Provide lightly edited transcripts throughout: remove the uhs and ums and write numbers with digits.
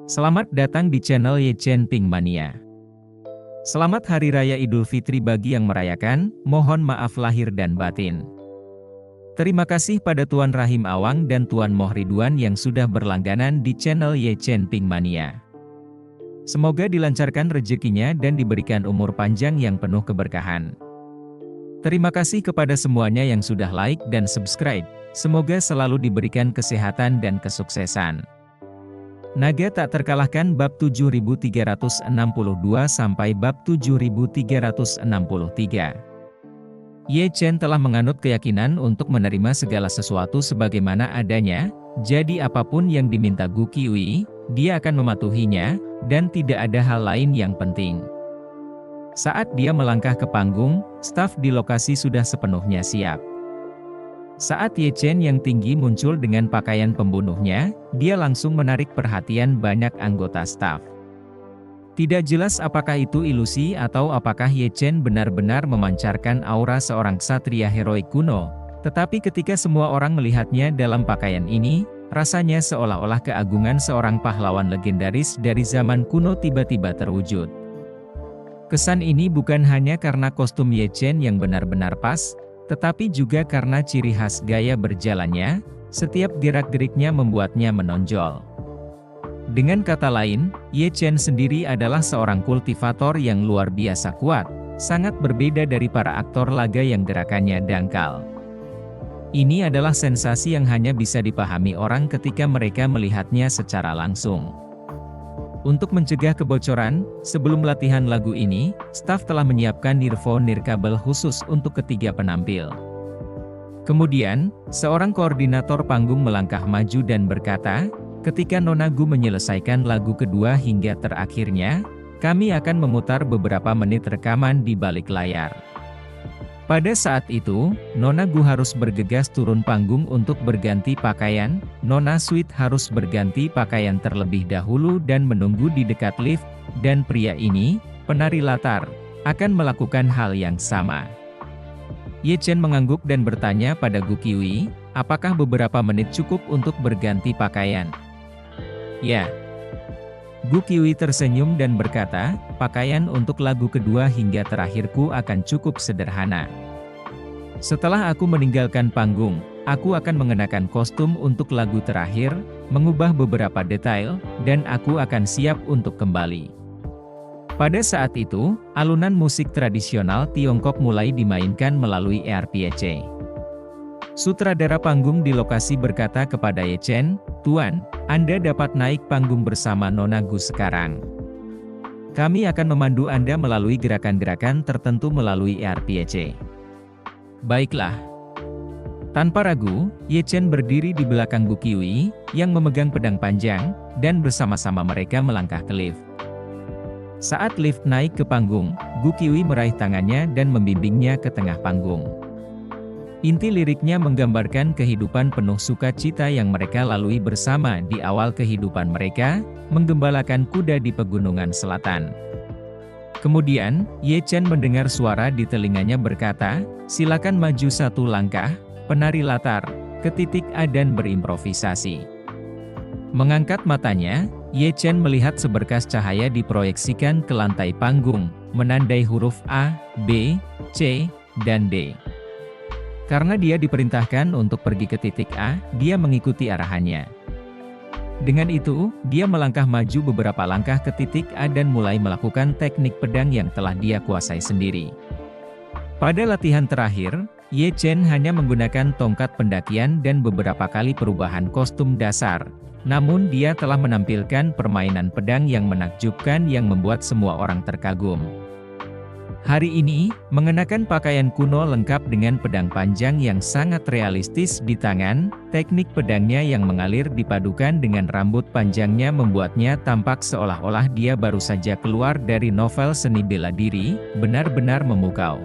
Selamat datang di channel Ye Chen Ping Mania. Selamat Hari Raya Idul Fitri bagi yang merayakan, mohon maaf lahir dan batin. Terima kasih pada Tuan Rahim Awang dan Tuan Moh Ridwan yang sudah berlangganan di channel Ye Chen Ping Mania. Semoga dilancarkan rezekinya dan diberikan umur panjang yang penuh keberkahan. Terima kasih kepada semuanya yang sudah like dan subscribe, semoga selalu diberikan kesehatan dan kesuksesan. Naga tak terkalahkan bab 7362 sampai bab 7363. Ye Chen telah menganut keyakinan untuk menerima segala sesuatu sebagaimana adanya, jadi apapun yang diminta Gu Qiui, dia akan mematuhinya, dan tidak ada hal lain yang penting. Saat dia melangkah ke panggung, staf di lokasi sudah sepenuhnya siap. Saat Ye Chen yang tinggi muncul dengan pakaian pembunuhnya, dia langsung menarik perhatian banyak anggota staf. Tidak jelas apakah itu ilusi atau apakah Ye Chen benar-benar memancarkan aura seorang ksatria heroik kuno, tetapi ketika semua orang melihatnya dalam pakaian ini, rasanya seolah-olah keagungan seorang pahlawan legendaris dari zaman kuno tiba-tiba terwujud. Kesan ini bukan hanya karena kostum Ye Chen yang benar-benar pas, tetapi juga karena ciri khas gaya berjalannya, setiap gerak-geriknya membuatnya menonjol. Dengan kata lain, Ye Chen sendiri adalah seorang kultivator yang luar biasa kuat, sangat berbeda dari para aktor laga yang gerakannya dangkal. Ini adalah sensasi yang hanya bisa dipahami orang ketika mereka melihatnya secara langsung. Untuk mencegah kebocoran, sebelum latihan lagu ini, staf telah menyiapkan earphone nirkabel khusus untuk ketiga penampil. Kemudian, seorang koordinator panggung melangkah maju dan berkata, ketika Nona Gu menyelesaikan lagu kedua hingga terakhirnya, kami akan memutar beberapa menit rekaman di balik layar. Pada saat itu, Nona Gu harus bergegas turun panggung untuk berganti pakaian, Nona Sweet harus berganti pakaian terlebih dahulu dan menunggu di dekat lift, dan pria ini, penari latar, akan melakukan hal yang sama. Ye Chen mengangguk dan bertanya pada Gu Qiui, apakah beberapa menit cukup untuk berganti pakaian? Ya. Gu Qiui tersenyum dan berkata, pakaian untuk lagu kedua hingga terakhirku akan cukup sederhana. Setelah aku meninggalkan panggung, aku akan mengenakan kostum untuk lagu terakhir, mengubah beberapa detail, dan aku akan siap untuk kembali. Pada saat itu, alunan musik tradisional Tiongkok mulai dimainkan melalui ERPC. Sutradara panggung di lokasi berkata kepada Ye Chen, Tuan, Anda dapat naik panggung bersama Nona Gu sekarang. Kami akan memandu Anda melalui gerakan-gerakan tertentu melalui ERPC. Baiklah. Tanpa ragu, Ye Chen berdiri di belakang Gu Qiui, yang memegang pedang panjang, dan bersama-sama mereka melangkah ke lift. Saat lift naik ke panggung, Gu Qiui meraih tangannya dan membimbingnya ke tengah panggung. Inti liriknya menggambarkan kehidupan penuh sukacita yang mereka lalui bersama di awal kehidupan mereka, menggembalakan kuda di pegunungan selatan. Kemudian, Ye Chen mendengar suara di telinganya berkata, silakan maju satu langkah, penari latar, ke titik A dan berimprovisasi. Mengangkat matanya, Ye Chen melihat seberkas cahaya diproyeksikan ke lantai panggung, menandai huruf A, B, C, dan D. Karena dia diperintahkan untuk pergi ke titik A, dia mengikuti arahannya. Dengan itu, dia melangkah maju beberapa langkah ke titik A dan mulai melakukan teknik pedang yang telah dia kuasai sendiri. Pada latihan terakhir, Ye Chen hanya menggunakan tongkat pendakian dan beberapa kali perubahan kostum dasar. Namun dia telah menampilkan permainan pedang yang menakjubkan yang membuat semua orang terkagum. Hari ini, mengenakan pakaian kuno lengkap dengan pedang panjang yang sangat realistis di tangan, teknik pedangnya yang mengalir dipadukan dengan rambut panjangnya membuatnya tampak seolah-olah dia baru saja keluar dari novel seni bela diri, benar-benar memukau.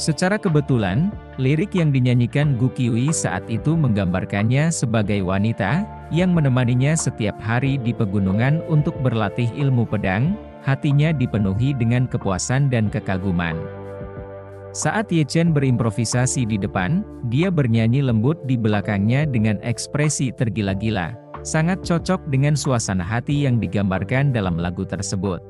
Secara kebetulan, lirik yang dinyanyikan Gu Qiui saat itu menggambarkannya sebagai wanita, yang menemaninya setiap hari di pegunungan untuk berlatih ilmu pedang. Hatinya dipenuhi dengan kepuasan dan kekaguman. Saat Ye Chen berimprovisasi di depan, dia bernyanyi lembut di belakangnya dengan ekspresi tergila-gila. sangat cocok dengan suasana hati yang digambarkan dalam lagu tersebut.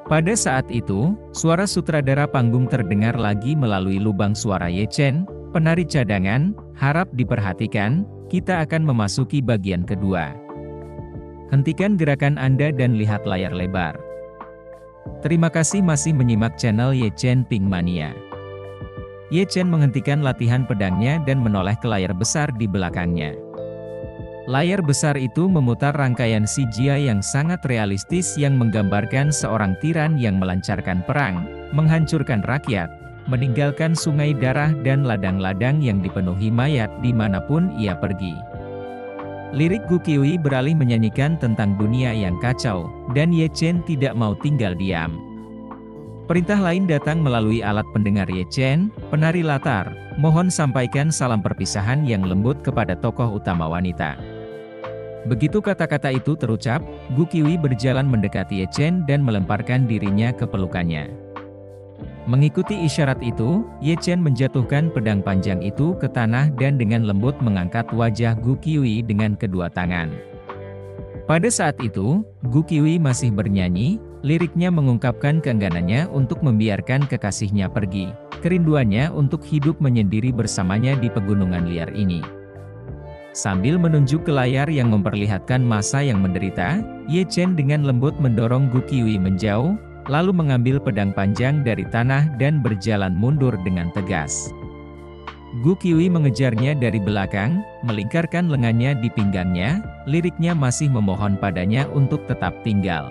Pada saat itu, suara sutradara panggung terdengar lagi melalui lubang suara Ye Chen, penari cadangan, harap diperhatikan, kita akan memasuki bagian kedua. Hentikan gerakan Anda dan lihat layar lebar. Terima kasih masih menyimak channel Ye Chen Pink Mania. Ye Chen menghentikan latihan pedangnya dan menoleh ke layar besar di belakangnya. Layar besar itu memutar rangkaian CGI yang sangat realistis yang menggambarkan seorang tiran yang melancarkan perang, menghancurkan rakyat, meninggalkan sungai darah dan ladang-ladang yang dipenuhi mayat dimanapun ia pergi. Lirik Gu Qiuyi beralih menyanyikan tentang dunia yang kacau, dan Ye Chen tidak mau tinggal diam. Perintah lain datang melalui alat pendengar Ye Chen, penari latar, mohon sampaikan salam perpisahan yang lembut kepada tokoh utama wanita. Begitu kata-kata itu terucap, Gu Qiuyi berjalan mendekati Ye Chen dan melemparkan dirinya ke pelukannya. Mengikuti isyarat itu, Ye Chen menjatuhkan pedang panjang itu ke tanah dan dengan lembut mengangkat wajah Gu Qiuyi dengan kedua tangan. Pada saat itu, Gu Qiuyi masih bernyanyi, liriknya mengungkapkan keengganannya untuk membiarkan kekasihnya pergi, kerinduannya untuk hidup menyendiri bersamanya di pegunungan liar ini. Sambil menunjuk ke layar yang memperlihatkan masa yang menderita, Ye Chen dengan lembut mendorong Gu Qiuyi menjauh, lalu mengambil pedang panjang dari tanah dan berjalan mundur dengan tegas. Gu Qiuyi mengejarnya dari belakang, melingkarkan lengannya di pinggangnya, liriknya masih memohon padanya untuk tetap tinggal.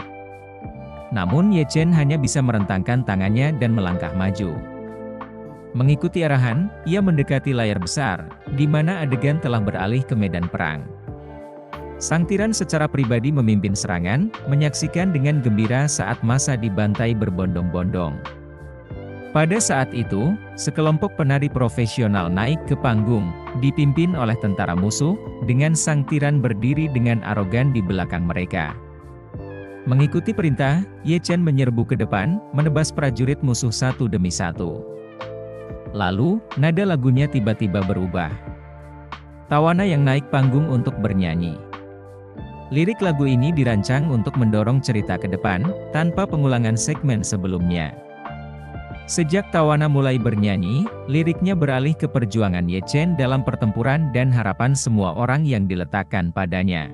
Namun Ye Chen hanya bisa merentangkan tangannya dan melangkah maju. Mengikuti arahan, ia mendekati layar besar, di mana adegan telah beralih ke medan perang. Sang tiran secara pribadi memimpin serangan, menyaksikan dengan gembira saat massa dibantai berbondong-bondong. Pada saat itu, sekelompok penari profesional naik ke panggung, dipimpin oleh tentara musuh, dengan sang tiran berdiri dengan arogan di belakang mereka. Mengikuti perintah, Ye Chen menyerbu ke depan, menebas prajurit musuh satu demi satu. Lalu, nada lagunya tiba-tiba berubah. Tawana yang naik panggung untuk bernyanyi. Lirik lagu ini dirancang untuk mendorong cerita ke depan, tanpa pengulangan segmen sebelumnya. Sejak Tawana mulai bernyanyi, liriknya beralih ke perjuangan Ye Chen dalam pertempuran dan harapan semua orang yang diletakkan padanya.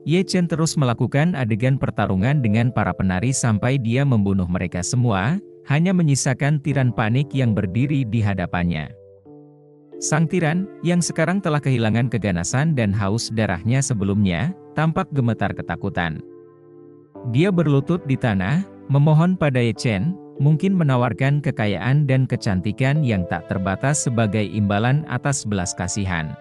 Ye Chen terus melakukan adegan pertarungan dengan para penari sampai dia membunuh mereka semua, hanya menyisakan tiran panik yang berdiri di hadapannya. Sang tiran, yang sekarang telah kehilangan keganasan dan haus darahnya sebelumnya, tampak gemetar ketakutan. Dia berlutut di tanah, memohon pada Ye Chen, mungkin menawarkan kekayaan dan kecantikan yang tak terbatas sebagai imbalan atas belas kasihan.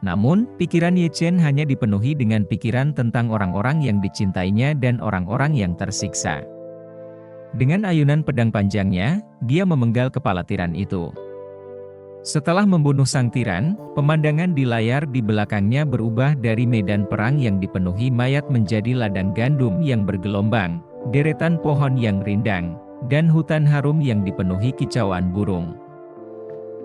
Namun, pikiran Ye Chen hanya dipenuhi dengan pikiran tentang orang-orang yang dicintainya dan orang-orang yang tersiksa. Dengan ayunan pedang panjangnya, dia memenggal kepala tiran itu. Setelah membunuh sang tiran, pemandangan di layar di belakangnya berubah dari medan perang yang dipenuhi mayat menjadi ladang gandum yang bergelombang, deretan pohon yang rindang, dan hutan harum yang dipenuhi kicauan burung.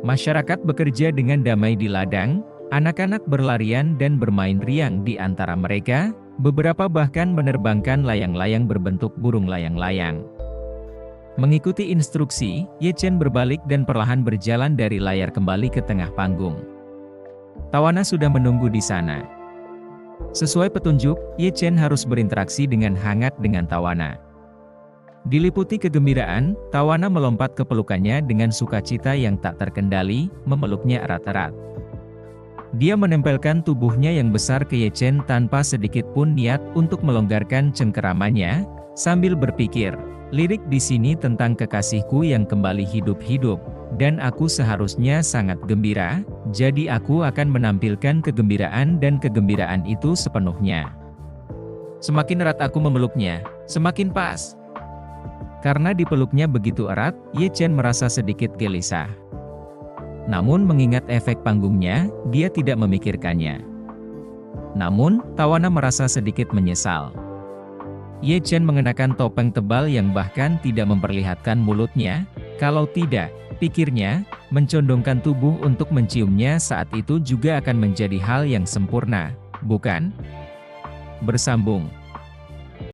Masyarakat bekerja dengan damai di ladang, anak-anak berlarian dan bermain riang di antara mereka, beberapa bahkan menerbangkan layang-layang berbentuk burung layang-layang. Mengikuti instruksi, Ye Chen berbalik dan perlahan berjalan dari layar kembali ke tengah panggung. Tawana sudah menunggu di sana. Sesuai petunjuk, Ye Chen harus berinteraksi dengan hangat dengan Tawana. Diliputi kegembiraan, Tawana melompat ke pelukannya dengan sukacita yang tak terkendali, memeluknya erat-erat. Dia menempelkan tubuhnya yang besar ke Ye Chen tanpa sedikit pun niat untuk melonggarkan cengkeramannya, sambil berpikir, lirik di sini tentang kekasihku yang kembali hidup-hidup, dan aku seharusnya sangat gembira, jadi aku akan menampilkan kegembiraan dan kegembiraan itu sepenuhnya. Semakin erat aku memeluknya, semakin pas. Karena dipeluknya begitu erat, Ye Chen merasa sedikit gelisah. Namun mengingat efek panggungnya, dia tidak memikirkannya. Namun, Tawana merasa sedikit menyesal. Ye Chen mengenakan topeng tebal yang bahkan tidak memperlihatkan mulutnya, kalau tidak, pikirnya, Mencondongkan tubuh untuk menciumnya saat itu juga akan menjadi hal yang sempurna, bukan? Bersambung.